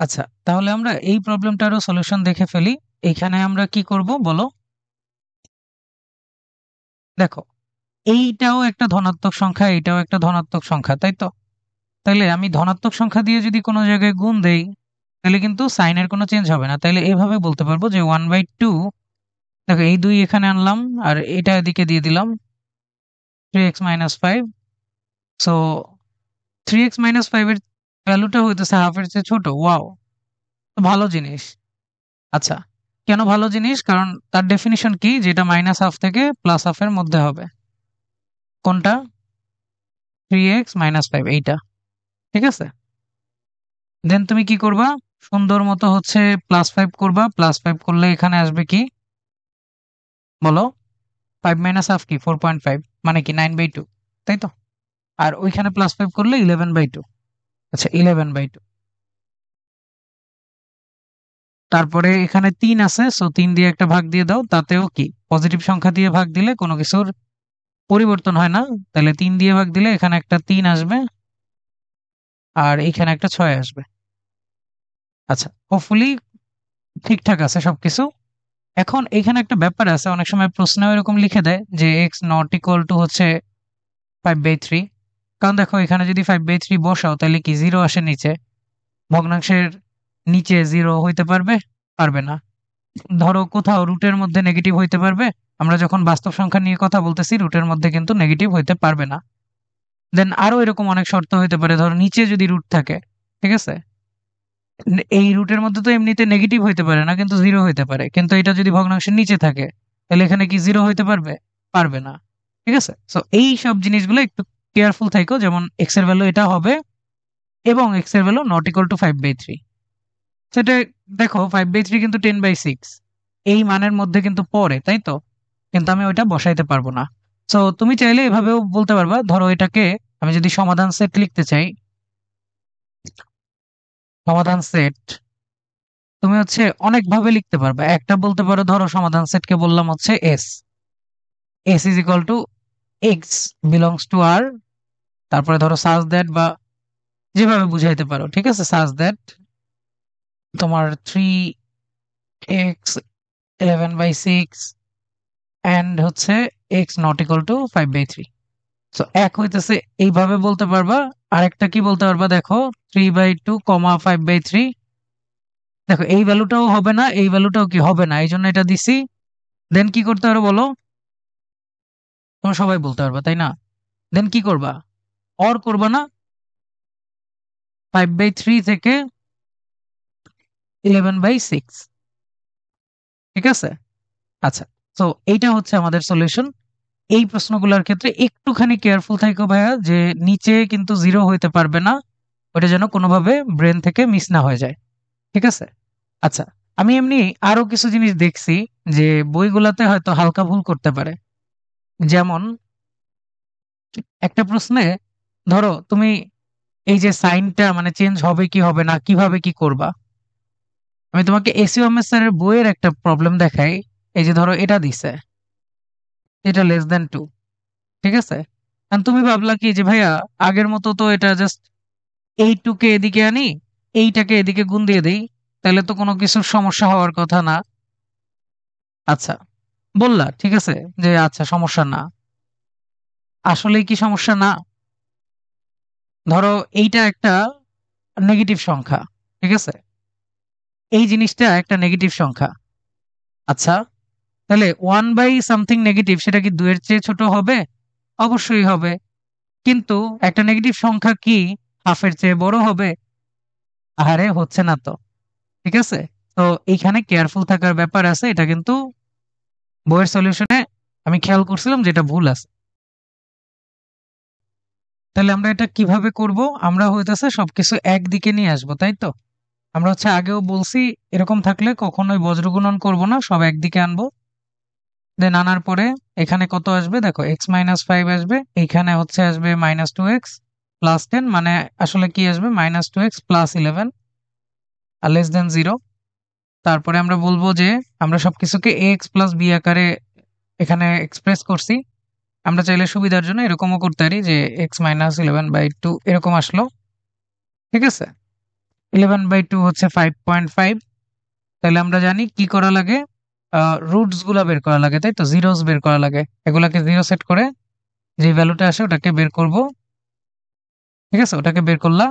আচ্ছা, তাহলে আমরা এই প্রবলেমটারও সলিউশন দেখে ফেলি। এইখানে আমরা কি করব বলো? দেখো, এইটাও একটা ধনাত্মক সংখ্যা, এইটাও একটা ধনাত্মক সংখ্যা, তাই তো? তাইলে আমি ধনাত্মক সংখ্যা দিয়ে যদি কোনো জায়গায় গুণ দেই, তাহলে কিন্তু সাইনের কোনো চেঞ্জ হবে না। তাইলে এভাবে বলতে পারবো যে 1/2, দেখো এই 2 এখানে আনলাম আর এটা এদিকে দিয়ে দিলাম 3x - 5। সো 3x - 5 এর ভ্যালুটা হইতেছে হাফ এর চেয়ে ছোট। ওয়াও! তো ভালো জিনিস। আচ্ছা, কেন ভালো জিনিস? কারণ তার ডেফিনিশন কি? যেটা মাইনাস হাফ থেকে প্লাস হাফ এর মধ্যে হবে। কোনটা? 3x - 5 এইটা। ঠিক আছে? দেন তুমি কি করবা? সুন্দর মতো হচ্ছে +5 করবা। +5 করলে এখানে আসবে কি? বলো? 5 মাইনাস হাফ কি? 4.5 মানে কি 9/2, তাই তো? আর ওইখানে +5 করলে 11/2। আচ্ছা, 11/2। তারপরে এখানে 3 আছে, সো 3 দিয়ে একটা ভাগ দিয়ে দাও। তাতেও কি? পজিটিভ সংখ্যা দিয়ে ভাগ দিলে কোনো কিছুর পরিবর্তন হয় না। তাহলে 3 দিয়ে ভাগ দিলে এখানে একটা 3 আসবে আর এইখানে একটা 6 আসবে। আচ্ছা, হোপফুলি ঠিকঠাক আছে সবকিছু। এখন এইখানে একটা ব্যাপার আছে, অনেক সময় প্রশ্নেও এরকম লিখে দেয় যে x নট ইকুয়াল টু হচ্ছে 5/3। কারণ দেখো এখানে যদি 5/3 বসাও তাহলে কি 0 আসে নিচে? ভগ্নাংশের নিচে 0 হইতে পারবে? পারবে না। ধরো কোথাও রুটের মধ্যে নেগেটিভ হইতে পারবে? আমরা যখন বাস্তব সংখ্যা নিয়ে কথা বলতেছি রুটের মধ্যে কিন্তু নেগেটিভ হইতে পারবে না। দেন আরো এরকম অনেক শর্ত হইতে পারে, ধরো নিচে যদি রুট থাকে, ঠিক আছে? এই রুটের মধ্যে তো এমনিতে নেগেটিভ হইতে পারে না, কিন্তু 0 হইতে পারে। কিন্তু এটা যদি ভগ্নাংশের নিচে থাকে, তাহলে এখানে কি 0 হইতে পারবে? পারবে না। ঠিক আছে? সো এই সব জিনিসগুলো একটু কেয়ারফুল থাইকো। যেমন x এর ভ্যালু এটা হবে এবং x এর ভ্যালু নট ইকুয়াল টু 5/3। সেটা দেখো 5/3 কিন্তু 10/6 এই মানের মধ্যে কিন্তু পড়ে, তাই তো? কিন্তু আমি ওইটা বসাইতে পারবো না। সো তুমি চাইলে এভাবেও বলতে পারবা, ধরো এটাকে আমি যদি সমাধান সেট লিখতে চাই, সমাধান সেট তুমি হচ্ছে অনেক ভাবে লিখতে পারবে। একটা বলতে পারো, ধরো সমাধান সেটকে বললাম হচ্ছে S, S is equal to x belongs to R, তারপরে ধরো সাজ দ্যাট বা যেভাবে বুঝাইতে পারো, ঠিক আছে? সাজ দ্যাট তোমার 3x11/6 এন্ড হচ্ছে এক্স নট ইকুয়াল টু 5/3। তো এক হইতেছে এইভাবে বলতে পারবা। আরেকটা কি বলতে পারবা? দেখো 3/2, 5/3। দেখো এই ভ্যালুটাও হবে না, এই ভ্যালুটাও কি হবে না, এই জন্য এটা দিছি। দেন কি করতে পারো বলো? তোমরা সবাই বলতে পারবা, তাই না? দেন কি করবা? অর করবা না? 5/3 থেকে 11/6। ঠিক আছে? আচ্ছা, তো এইটা হচ্ছে আমাদের সলিউশন। এই প্রশ্নগুলোর ক্ষেত্রে একটুখানি কেয়ারফুল থাকো ভাইয়া, যে নিচে কিন্তু 0 হইতে পারবে না। ওটা যেন কোনোভাবে ব্রেন থেকে মিস না হয়ে যায়। ঠিক আছে? আচ্ছা, আমি এমনি আরো কিছু জিনিস দেখছি যে বইগুলাতে হয়তো হালকা ভুল করতে পারে। যেমন একটা প্রশ্নে ধরো তুমি এই যে সাইনটা মানে চেঞ্জ হবে কি হবে না, কিভাবে কি করবা? আমি তোমাকে এসইউএমএস স্যারের বইয়ের একটা প্রবলেম দেখাই। এই যে ধরো এটা দিছে, এটা <2। ঠিক আছে? আর তুমি ভাবলা কি যে ভাইয়া আগের মতো তো এটা জাস্ট এই টুকে এদিকে আনি, এইটাকে এদিকে গুণ দিয়ে দেই, তাহলে তো কোনো কিছুর সমস্যা হওয়ার কথা না। আচ্ছা, বললা ঠিক আছে যে আচ্ছা সমস্যা না। আসলেই কি সমস্যা না? ধরো এইটা একটা নেগেটিভ সংখ্যা, ঠিক আছে? এই জিনিসটা একটা নেগেটিভ সংখ্যা। আচ্ছা, তাহলে 1/something নেগেটিভ সেটা কি 2 এর চেয়ে ছোট হবে? অবশ্যই হবে। কিন্তু একটা নেগেটিভ সংখ্যা কি হাফের চেয়ে বড় হবে? আহারে হচ্ছে না তো। ঠিক আছে? তো এইখানে কেয়ারফুল থাকার ব্যাপার আছে। এটা কিন্তু বইয়ের সলিউশনে আমি খেয়াল করছিলাম যেটা ভুল আছে। তাহলে আমরা এটা কিভাবে করব? আমরা হইতেছে সবকিছু একদিকে নিয়ে আসবো, তাই তো? আমরা হচ্ছে আগেও বলছি এরকম থাকলে কখনোই বজ্রগুণন করব না, সব একদিকে আনবো। দেন আনার পরে এখানে কত আসবে? দেখো x - 5 আসবে, এইখানে হচ্ছে আসবে -2x + 10, মানে আসলে কি আসবে? -2x + 11 আর <0 তারপরে আমরা বলবো যে আমরা সবকিছুকে ax + b আকারে এখানে এক্সপ্রেস করছি। আমরা চাইলে সুবিধার জন্য এরকমও করতে পারি যে x - 11/2 এরকম আসলো। ঠিক আছে? 11/2 হচ্ছে 5.5। তাহলে আমরা জানি কি করা লাগে, রুটস গুলা বের করা লাগে, তাই তো, জিরোস বের করা লাগে। এগুলাকে জিরো সেট করে যে ভ্যালুটা আসে ওটাকে বের করব। ঠিক আছে, ওটাকে বের করলা,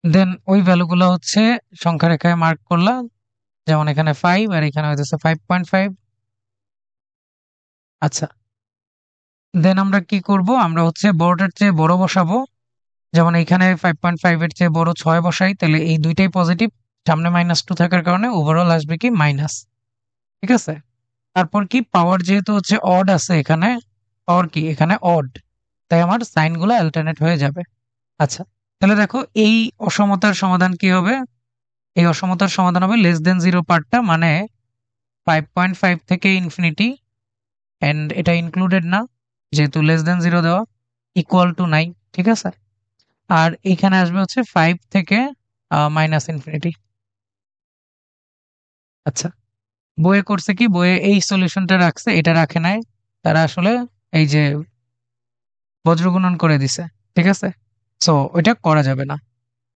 দেন ওই ভ্যালুগুলো হচ্ছে সংখ্যা রেখায় মার্ক করলা, যেমন এখানে 5 আর এখানে হইতেছে 5.5। আচ্ছা, দেন আমরা কি করব, আমরা হচ্ছে বড়টার চেয়ে বড় বসাবো। যেমন এখানে 5.5 এর চেয়ে বড় 6 বসাই, তাহলে এই দুইটাই পজিটিভ, সামনে -2 থাকার কারণে ওভারঅল আসবে কি মাইনাস। ঠিক আছে, তারপর কি পাওয়ার যেহেতু হচ্ছে অড আছে এখানে, পাওয়ার কি এখানে অড, তাই আমার সাইনগুলো অ্যালটারনেট হয়ে যাবে। আচ্ছা, তাহলে দেখো এই অসমতার সমাধান কি হবে, এই অসমতার সমাধান হবে লেস দেন জিরো পার্টটা, মানে 5.5 থেকে ইনফিনিটি, এন্ড এটা ইনক্লুডেড না যেহেতু লেস দেন জিরো দেওয়া, ইকুয়াল টু 9। ঠিক আছে, আর এখানে আসবে হচ্ছে 5 থেকে -ইনফিনিটি। আচ্ছা, বইয়ে করছে কি, বইয়ে এই সলিউশনটা রাখছে, এটা রাখে নাই, তারা আসলে এই যে বজ্রগুণন করে দিছে। ঠিক আছে, সো ওইটা করা যাবে না।